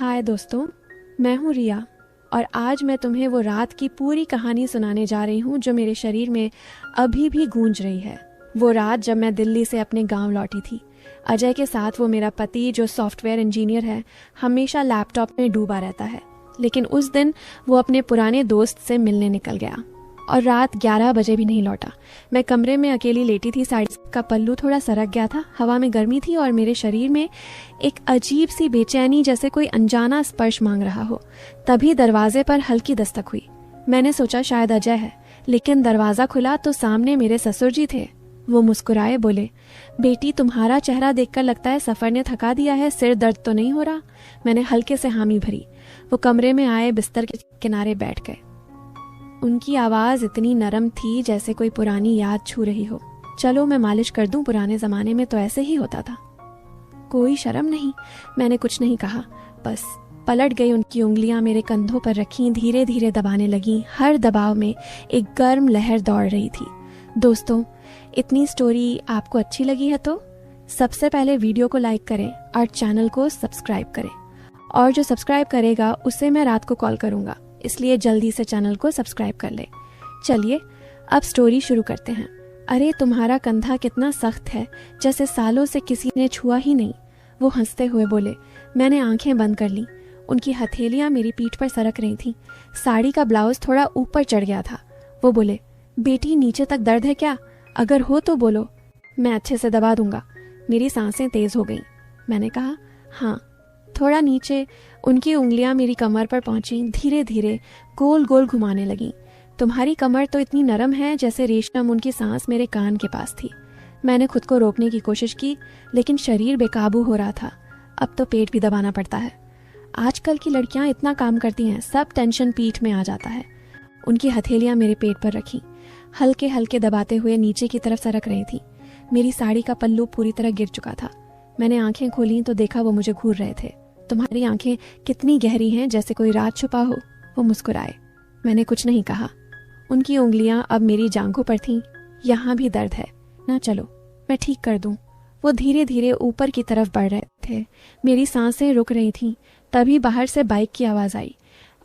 हाय दोस्तों, मैं हूँ रिया और आज मैं तुम्हें वो रात की पूरी कहानी सुनाने जा रही हूँ जो मेरे शरीर में अभी भी गूंज रही है। वो रात जब मैं दिल्ली से अपने गांव लौटी थी। अजय के साथ वो मेरा पति जो सॉफ्टवेयर इंजीनियर है हमेशा लैपटॉप में डूबा रहता है, लेकिन उस दिन वो अपने पुराने दोस्त से मिलने निकल गया और रात 11 बजे भी नहीं लौटा। मैं कमरे में अकेली लेटी थी, साड़ी का पल्लू थोड़ा सरक गया था, हवा में गर्मी थी और मेरे शरीर में एक अजीब सी बेचैनी जैसे कोई अनजाना स्पर्श मांग रहा हो। तभी दरवाजे पर हल्की दस्तक हुई। मैंने सोचा शायद अजय है, लेकिन दरवाजा खुला तो सामने मेरे ससुर जी थे। वो मुस्कुराए, बोले, बेटी तुम्हारा चेहरा देखकर लगता है सफर ने थका दिया है, सिर दर्द तो नहीं हो रहा? मैंने हल्के से हामी भरी। वो कमरे में आए, बिस्तर के किनारे बैठ गए। उनकी आवाज इतनी नरम थी जैसे कोई पुरानी याद छू रही हो। चलो मैं मालिश कर दूं, पुराने जमाने में तो ऐसे ही होता था। कोई शर्म नहीं, मैंने कुछ नहीं कहा, बस पलट गई। उनकी उंगलियां मेरे कंधों पर रखी, धीरे धीरे दबाने लगी। हर दबाव में एक गर्म लहर दौड़ रही थी। दोस्तों, इतनी स्टोरी आपको अच्छी लगी है तो सबसे पहले वीडियो को लाइक करें और चैनल को सब्सक्राइब करें, और जो सब्सक्राइब करेगा उसे मैं रात को कॉल करूंगा, इसलिए जल्दी से चैनल को सब्सक्राइब कर ले। चलिए अब स्टोरी शुरू करते हैं। अरे तुम्हारा कंधा कितना सख्त है, जैसे सालों से किसी ने छुआ ही नहीं। वो हंसते हुए बोले। मैंने आंखें बंद कर ली। उनकी हथेलियां मेरी पीठ पर सरक रही थीं। साड़ी का ब्लाउज थोड़ा ऊपर चढ़ गया था। वो बोले, बेटी नीचे तक दर्द है क्या? अगर हो तो बोलो, मैं अच्छे से दबा दूंगा। मेरी सांसें तेज हो गईं। मैंने कहा, हाँ थोड़ा नीचे। उनकी उंगलियां मेरी कमर पर पहुंची, धीरे धीरे गोल गोल घुमाने लगीं। तुम्हारी कमर तो इतनी नरम है जैसे रेशम। उनकी सांस मेरे कान के पास थी। मैंने खुद को रोकने की कोशिश की, लेकिन शरीर बेकाबू हो रहा था। अब तो पेट भी दबाना पड़ता है। आजकल की लड़कियां इतना काम करती हैं, सब टेंशन पीठ में आ जाता है। उनकी हथेलियां मेरे पेट पर रखी, हल्के हल्के दबाते हुए नीचे की तरफ सरक रही थी। मेरी साड़ी का पल्लू पूरी तरह गिर चुका था। मैंने आंखें खोली तो देखा वो मुझे घूर रहे थे। तुम्हारी आंखें कितनी गहरी हैं, जैसे कोई रात छुपा हो। वो मुस्कुराए। मैंने कुछ नहीं कहा। उनकी उंगलियां अब मेरी जांघों पर थीं। यहाँ भी दर्द है ना, चलो मैं ठीक कर दूं। वो धीरे धीरे ऊपर की तरफ बढ़ रहे थे। मेरी सांसें रुक रही थीं। तभी बाहर से बाइक की आवाज आई।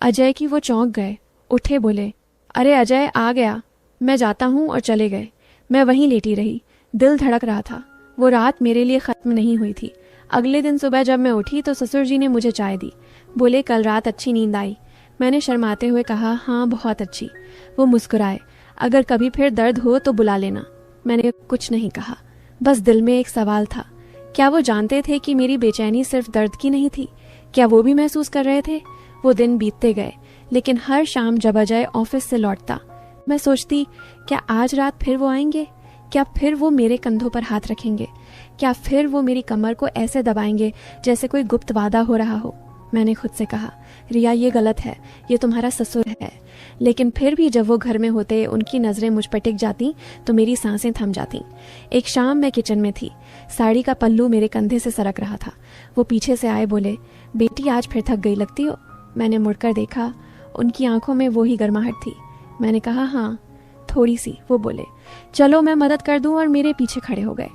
अजय की। वो चौंक गए, उठे, बोले, अरे अजय आ गया, मैं जाता हूँ। और चले गए। मैं वहीं लेटी रही। दिल धड़क रहा था। वो रात मेरे लिए खत्म नहीं हुई थी। अगले दिन सुबह जब मैं उठी तो ससुर जी ने मुझे चाय दी। बोले, कल रात अच्छी नींद आई? मैंने शर्माते हुए कहा, हाँ बहुत अच्छी। वो मुस्कुराए। अगर कभी फिर दर्द हो तो बुला लेना। मैंने कुछ नहीं कहा, बस दिल में एक सवाल था। क्या वो जानते थे कि मेरी बेचैनी सिर्फ दर्द की नहीं थी? क्या वो भी महसूस कर रहे थे? वो दिन बीतते गए, लेकिन हर शाम जब अजय ऑफिस से लौटता, मैं सोचती, क्या आज रात फिर वो आएंगे? क्या फिर वो मेरे कंधों पर हाथ रखेंगे? क्या फिर वो मेरी कमर को ऐसे दबाएंगे जैसे कोई गुप्त वादा हो रहा हो? मैंने खुद से कहा, रिया ये गलत है, ये तुम्हारा ससुर है। लेकिन फिर भी जब वो घर में होते, उनकी नजरें मुझ पर टिक जाती तो मेरी सांसें थम जाती। एक शाम मैं किचन में थी। साड़ी का पल्लू मेरे कंधे से सरक रहा था। वो पीछे से आए, बोले, बेटी आज फिर थक गई लगती हो। मैंने मुड़कर देखा। उनकी आंखों में वो ही गर्माहट थी। मैंने कहा, हाँ थोड़ी सी। वो बोले, चलो मैं मदद कर दूं, और मेरे पीछे खड़े हो गए।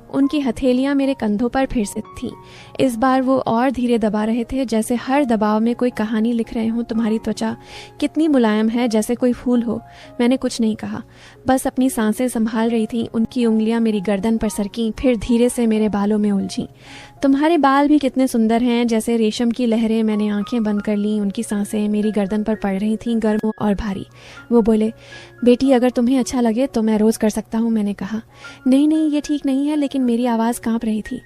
उनकी हथेलियां मेरे कंधों पर फिर से थीं। इस बार वो और धीरे दबा रहे थे, जैसे हर दबाव में कोई कहानी लिख रहे हों। तुम्हारी त्वचा कितनी मुलायम है, जैसे कोई फूल हो। मैंने कुछ नहीं कहा, बस अपनी सांसें संभाल रही थी। उनकी उंगलियां मेरी गर्दन पर सरकीं, फिर धीरे से मेरे बालों में उलझीं। तुम्हारे बाल भी कितने सुंदर हैं, जैसे रेशम की लहरें। मैंने आंखें बंद कर लीं। उनकी सांसें मेरी गर्दन पर पड़ रही थीं, गर्म और भारी। वो बोले, बेटी अगर तुम्हें अच्छा लगे तो मैं रोज कर सकता हूँ। मैंने कहा, नहीं नहीं ये ठीक नहीं है, लेकिन मेरी आवाज कांप रही थी।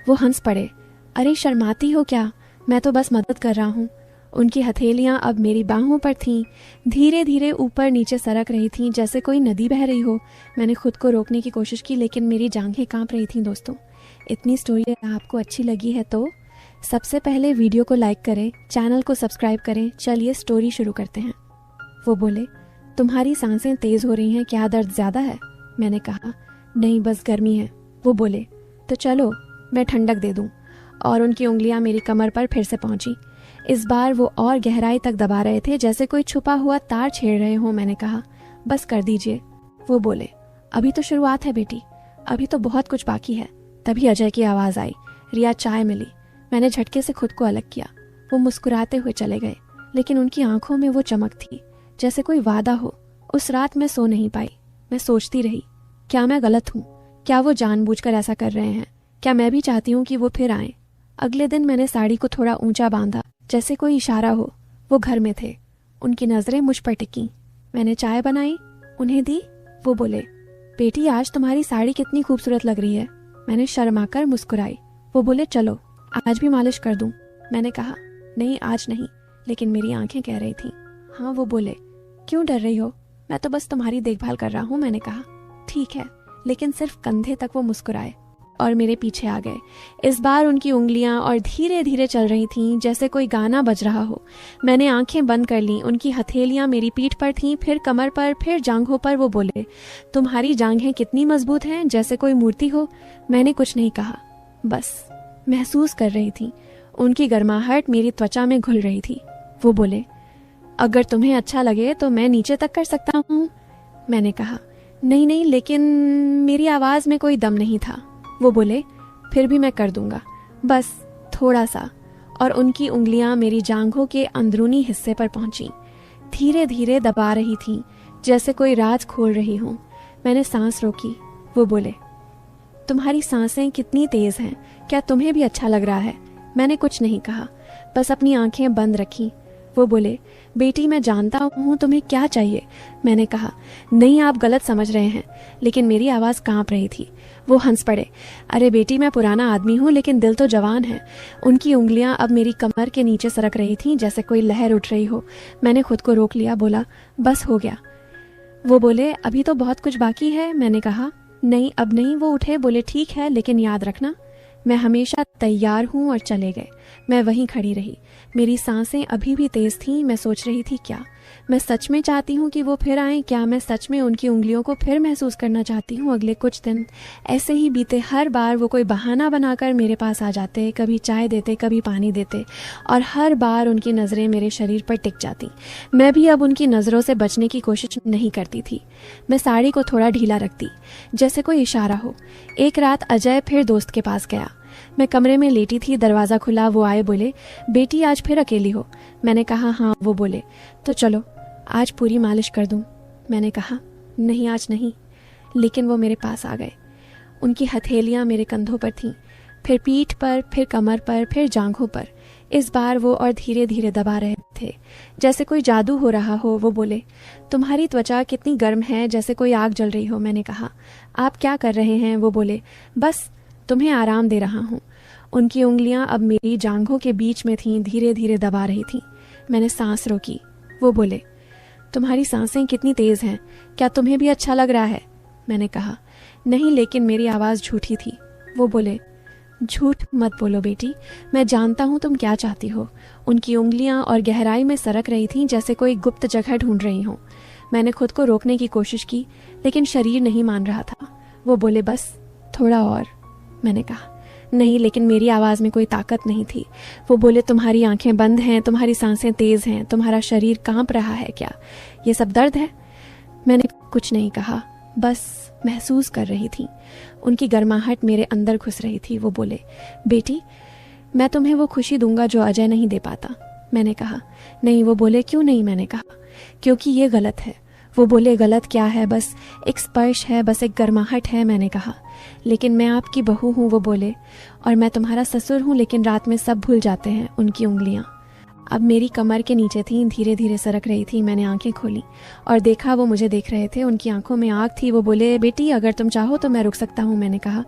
वो हंस पड़े। अरे शर्माती हो क्या, मैं तो बस मदद कर रहा हूँ। उनकी हथेलियां अब मेरी बाहों पर थीं, धीरे धीरे ऊपर नीचे सरक रही थीं जैसे कोई नदी बह रही हो। मैंने खुद को रोकने की कोशिश की, लेकिन मेरी जांघें कांप रही थीं। दोस्तों, इतनी स्टोरी आपको अच्छी लगी है तो सबसे पहले वीडियो को लाइक करें, चैनल को सब्सक्राइब करें। चलिए स्टोरी शुरू करते हैं। वो बोले, तुम्हारी सांसें तेज हो रही हैं, क्या दर्द ज्यादा है? मैंने कहा, नहीं बस गर्मी है। वो बोले, तो चलो मैं ठंडक दे दूं। और उनकी उंगलियां मेरी कमर पर फिर से पहुंची। इस बार वो और गहराई तक दबा रहे थे, जैसे कोई छुपा हुआ तार छेड़ रहे हो। मैंने कहा, बस कर दीजिए। वो बोले, अभी तो शुरुआत है बेटी, अभी तो बहुत कुछ बाकी है। तभी अजय की आवाज आई, रिया चाय मिली। मैंने झटके से खुद को अलग किया। वो मुस्कुराते हुए चले गए, लेकिन उनकी आंखों में वो चमक थी जैसे कोई वादा हो। उस रात मैं सो नहीं पाई। मैं सोचती रही, क्या मैं गलत हूँ? क्या वो जानबूझकर ऐसा कर रहे हैं? क्या मैं भी चाहती हूँ कि वो फिर आए? अगले दिन मैंने साड़ी को थोड़ा ऊंचा बांधा, जैसे कोई इशारा हो। वो घर में थे। उनकी नजरें मुझ पर टिकी। मैंने चाय बनाई, उन्हें दी। वो बोले, बेटी आज तुम्हारी साड़ी कितनी खूबसूरत लग रही है। मैंने शर्माकर मुस्कुराई। वो बोले, चलो आज भी मालिश कर दूं। मैंने कहा, नहीं आज नहीं, लेकिन मेरी आंखें कह रही थी। हाँ। वो बोले, क्यों डर रही हो? मैं तो बस तुम्हारी देखभाल कर रहा हूँ। मैंने कहा, ठीक है, लेकिन सिर्फ कंधे तक। वो मुस्कुराए और मेरे पीछे आ गए। इस बार उनकी उंगलियां और धीरे धीरे चल रही थीं, जैसे कोई गाना बज रहा हो। मैंने आंखें बंद कर लीं। उनकी हथेलियां मेरी पीठ पर थीं, फिर कमर पर, फिर जांघों पर। वो बोले, तुम्हारी जांघें कितनी मजबूत हैं, जैसे कोई मूर्ति हो। मैंने कुछ नहीं कहा, बस महसूस कर रही थी। उनकी गर्माहट मेरी त्वचा में घुल रही थी। वो बोले, अगर तुम्हें अच्छा लगे तो मैं नीचे तक कर सकता हूँ। मैंने कहा, नहीं नहीं, लेकिन मेरी आवाज में कोई दम नहीं था। वो बोले, फिर भी मैं कर दूंगा, बस थोड़ा सा। और उनकी उंगलियां मेरी जांघों के अंदरूनी हिस्से पर पहुंची, धीरे धीरे दबा रही थीं, जैसे कोई राज खोल रही हूं। मैंने सांस रोकी। वो बोले, तुम्हारी सांसें कितनी तेज हैं, क्या तुम्हें भी अच्छा लग रहा है? मैंने कुछ नहीं कहा, बस अपनी आंखें बंद रखी। वो बोले, बेटी मैं जानता हूँ तुम्हें क्या चाहिए। मैंने कहा, नहीं आप गलत समझ रहे हैं, लेकिन मेरी आवाज़ कांप रही थी। वो हंस पड़े, अरे बेटी मैं पुराना आदमी हूँ, लेकिन दिल तो जवान है। उनकी उंगलियां अब मेरी कमर के नीचे सरक रही थीं, जैसे कोई लहर उठ रही हो। मैंने खुद को रोक लिया, बोला, बस हो गया। वो बोले, अभी तो बहुत कुछ बाकी है। मैंने कहा, नहीं अब नहीं। वो उठे, बोले, ठीक है, लेकिन याद रखना मैं हमेशा तैयार हूँ। और चले गए। मैं वहीं खड़ी रही। मेरी सांसें अभी भी तेज थीं। मैं सोच रही थी, क्या मैं सच में चाहती हूँ कि वो फिर आएं? क्या मैं सच में उनकी उंगलियों को फिर महसूस करना चाहती हूँ? अगले कुछ दिन ऐसे ही बीते। हर बार वो कोई बहाना बनाकर मेरे पास आ जाते, कभी चाय देते, कभी पानी देते, और हर बार उनकी नज़रें मेरे शरीर पर टिक जाती। मैं भी अब उनकी नज़रों से बचने की कोशिश नहीं करती थी। मैं साड़ी को थोड़ा ढीला रखती, जैसे कोई इशारा हो। एक रात अजय फिर दोस्त के पास गया। मैं कमरे में लेटी थी, दरवाज़ा खुला। वो आए, बोले, बेटी आज फिर अकेली हो? मैंने कहा, हाँ। वो बोले, तो चलो आज पूरी मालिश कर दूं। मैंने कहा, नहीं आज नहीं। लेकिन वो मेरे पास आ गए। उनकी हथेलियां मेरे कंधों पर थीं, फिर पीठ पर, फिर कमर पर, फिर जांघों पर। इस बार वो और धीरे धीरे दबा रहे थे, जैसे कोई जादू हो रहा हो। वो बोले, तुम्हारी त्वचा कितनी गर्म है, जैसे कोई आग जल रही हो। मैंने कहा, आप क्या कर रहे हैं? वो बोले, बस तुम्हें आराम दे रहा हूँ। उनकी उंगलियां अब मेरी जांघों के बीच में थीं, धीरे धीरे दबा रही थीं। मैंने सांस रोकी। वो बोले, तुम्हारी सांसें कितनी तेज हैं, क्या तुम्हें भी अच्छा लग रहा है? मैंने कहा, नहीं, लेकिन मेरी आवाज़ झूठी थी। वो बोले, झूठ मत बोलो बेटी, मैं जानता हूँ तुम क्या चाहती हो। उनकी उंगलियां और गहराई में सरक रही थीं, जैसे कोई गुप्त जगह ढूंढ रही हो। मैंने खुद को रोकने की कोशिश की, लेकिन शरीर नहीं मान रहा था। वो बोले, बस थोड़ा और। मैंने कहा, नहीं, लेकिन मेरी आवाज़ में कोई ताकत नहीं थी। वो बोले, तुम्हारी आंखें बंद हैं, तुम्हारी सांसें तेज हैं, तुम्हारा शरीर कांप रहा है, क्या ये सब दर्द है? मैंने कुछ नहीं कहा, बस महसूस कर रही थी। उनकी गर्माहट मेरे अंदर घुस रही थी। वो बोले, बेटी मैं तुम्हें वो खुशी दूंगा जो अजय नहीं दे पाता। मैंने कहा, नहीं। वो बोले, क्यों नहीं? मैंने कहा, क्योंकि ये गलत है। वो बोले, गलत क्या है? बस एक स्पर्श है, बस एक गर्माहट है। मैंने कहा, लेकिन मैं आपकी बहू हूँ। वो बोले, और मैं तुम्हारा ससुर हूँ, लेकिन रात में सब भूल जाते हैं। उनकी उंगलियाँ अब मेरी कमर के नीचे थीं, धीरे धीरे सरक रही थी। मैंने आंखें खोली और देखा वो मुझे देख रहे थे। उनकी आंखों में आग थी। वो बोले, बेटी अगर तुम चाहो तो मैं रुक सकता हूँ। मैंने कहा,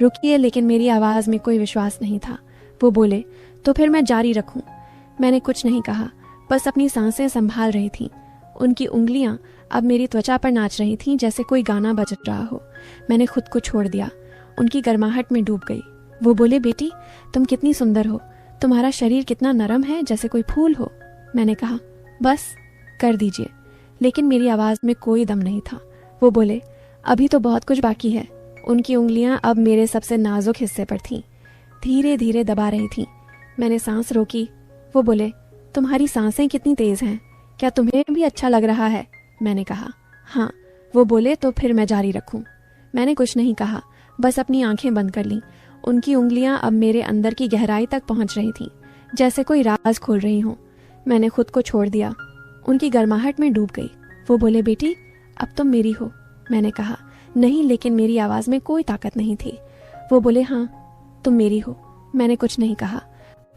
रुकिए, लेकिन मेरी आवाज़ में कोई विश्वास नहीं था। वो बोले, तो फिर मैं जारी रखूँ? मैंने कुछ नहीं कहा, बस अपनी सांसें संभाल रही थी। उनकी उंगलियां अब मेरी त्वचा पर नाच रही थीं, जैसे कोई गाना बज रहा हो। मैंने खुद को छोड़ दिया, उनकी गर्माहट में डूब गई। वो बोले, बेटी तुम कितनी सुंदर हो, तुम्हारा शरीर कितना नरम है, जैसे कोई फूल हो। मैंने कहा, बस कर दीजिए, लेकिन मेरी आवाज़ में कोई दम नहीं था। वो बोले, अभी तो बहुत कुछ बाकी है। उनकी उंगलियां अब मेरे सबसे नाजुक हिस्से पर थीं, धीरे धीरे दबा रही थीं। मैंने सांस रोकी। वो बोले, तुम्हारी सांसें कितनी तेज़ हैं, क्या तुम्हें भी अच्छा लग रहा है? मैंने कहा, हाँ। वो बोले, तो फिर मैं जारी रखूं? मैंने कुछ नहीं कहा, बस अपनी आंखें बंद कर लीं। उनकी उंगलियां अब मेरे अंदर की गहराई तक पहुंच रही थीं। जैसे कोई राज खोल रही हूँ। मैंने खुद को छोड़ दिया, उनकी गर्माहट में डूब गई। वो बोले, बेटी अब तुम मेरी हो। मैंने कहा, नहीं, लेकिन मेरी आवाज़ में कोई ताकत नहीं थी। वो बोले, हाँ तुम मेरी हो। मैंने कुछ नहीं कहा,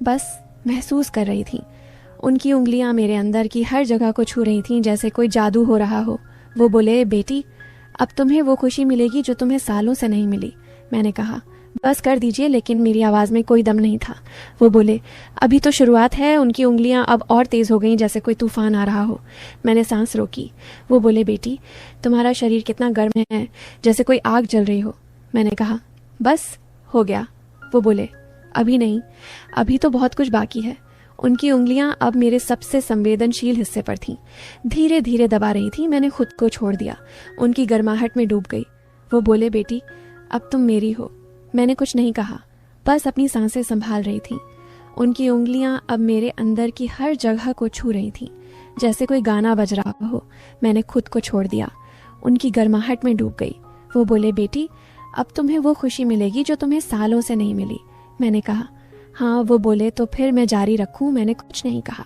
बस महसूस कर रही थी। उनकी उंगलियां मेरे अंदर की हर जगह को छू रही थीं, जैसे कोई जादू हो रहा हो। वो बोले, बेटी अब तुम्हें वो खुशी मिलेगी जो तुम्हें सालों से नहीं मिली। मैंने कहा, बस कर दीजिए, लेकिन मेरी आवाज़ में कोई दम नहीं था। वो बोले, अभी तो शुरुआत है। उनकी उंगलियां अब और तेज़ हो गईं, जैसे कोई तूफान आ रहा हो। मैंने सांस रोकी। वो बोले, बेटी तुम्हारा शरीर कितना गर्म है, जैसे कोई आग जल रही हो। मैंने कहा, बस हो गया। वो बोले, अभी नहीं, अभी तो बहुत कुछ बाकी है। उनकी उंगलियां अब मेरे सबसे संवेदनशील हिस्से पर थीं, धीरे धीरे दबा रही थी। मैंने खुद को छोड़ दिया, उनकी गर्माहट में डूब गई। वो बोले, बेटी अब तुम मेरी हो। मैंने कुछ नहीं कहा, बस अपनी सांसें संभाल रही थी। उनकी उंगलियां अब मेरे अंदर की हर जगह को छू रही थीं, जैसे कोई गाना बज रहा हो। मैंने खुद को छोड़ दिया, उनकी गर्माहट में डूब गई। वो बोले, बेटी अब तुम्हें वो खुशी मिलेगी जो तुम्हें सालों से नहीं मिली। मैंने कहा, हाँ। वो बोले, तो फिर मैं जारी रखूं। मैंने कुछ नहीं कहा,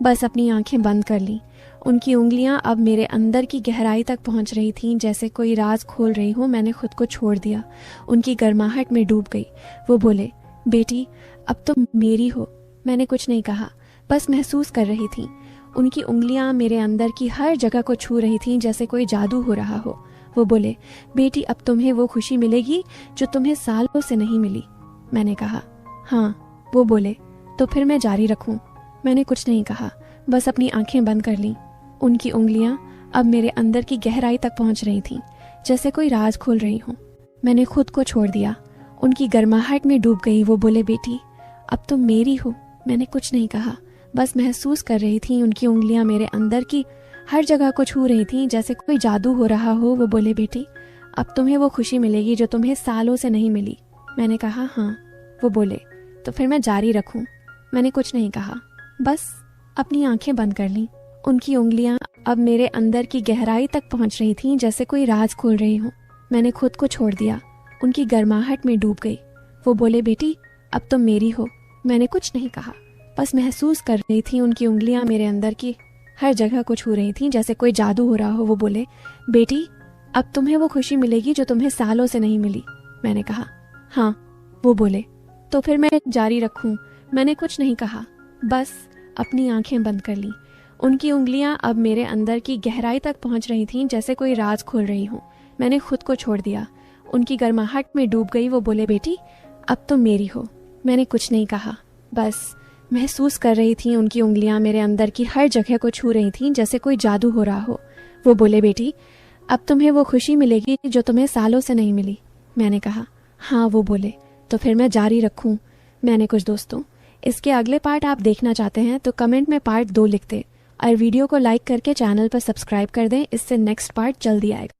बस अपनी आंखें बंद कर लीं। उनकी उंगलियां अब मेरे अंदर की गहराई तक पहुंच रही थीं, जैसे कोई राज खोल रही हो। मैंने खुद को छोड़ दिया, उनकी गर्माहट में डूब गई। वो बोले, बेटी अब तुम मेरी हो। मैंने कुछ नहीं कहा, बस महसूस कर रही थी। उनकी उंगलियां मेरे अंदर की हर जगह को छू रही थीं, जैसे कोई जादू हो रहा हो। वो बोले, बेटी अब तुम्हें वो खुशी मिलेगी जो तुम्हें सालों से नहीं मिली। मैंने कहा, हाँ। वो बोले, तो फिर मैं जारी रखूं। मैंने कुछ नहीं कहा, बस अपनी आंखें बंद कर लीं। उनकी उंगलियां अब मेरे अंदर की गहराई तक पहुंच रही थीं, जैसे कोई राज खोल रही हूं। मैंने खुद को छोड़ दिया, उनकी गर्माहट में डूब गई। वो बोले, बेटी अब तुम मेरी हो। मैंने कुछ नहीं कहा, बस महसूस कर रही थी। उनकी उंगलियां मेरे अंदर की हर जगह को छू रही थीं, जैसे कोई जादू हो रहा हो। वो बोले, बेटी अब तुम्हें वो खुशी मिलेगी जो तुम्हें सालों से नहीं मिली। मैंने कहा, हाँ। वो बोले, तो फिर मैं जारी रखूं। मैंने कुछ नहीं कहा, बस अपनी आंखें बंद कर लीं। उनकी उंगलियां अब मेरे अंदर की गहराई तक पहुंच रही थीं, जैसे कोई राज खोल रही हूं। मैंने खुद को छोड़ दिया, उनकी गर्माहट में डूब गई। वो बोले, बेटी अब तुम मेरी हो। मैंने कुछ नहीं कहा, बस महसूस कर रही थी। उनकी उंगलियां मेरे अंदर की हर जगह को छू रही थीं, जैसे कोई जादू हो रहा हो। वो बोले, बेटी अब तुम्हें वो खुशी मिलेगी जो तुम्हें सालों से नहीं मिली। मैंने कहा, हाँ। वो बोले, तो फिर मैं जारी रखूं। मैंने कुछ नहीं कहा, बस अपनी आंखें बंद कर लीं। उनकी उंगलियां अब मेरे अंदर की गहराई तक पहुंच रही थीं, जैसे कोई राज खोल रही हूं। मैंने खुद को छोड़ दिया, उनकी गर्माहट में डूब गई। वो बोले, बेटी अब तुम मेरी हो। मैंने कुछ नहीं कहा, बस महसूस कर रही थी। उनकी उंगलियां मेरे अंदर की हर जगह को छू रही थीं, जैसे कोई जादू हो रहा हो। वो बोले, बेटी अब तुम्हें वो खुशी मिलेगी जो तुम्हें सालों से नहीं मिली। मैंने कहा, हाँ। वो बोले, तो फिर मैं जारी रखूं। मैंने कुछ दोस्तों, इसके अगले पार्ट आप देखना चाहते हैं तो कमेंट में पार्ट 2 लिख दें और वीडियो को लाइक करके चैनल पर सब्सक्राइब कर दें। इससे नेक्स्ट पार्ट जल्दी आएगा।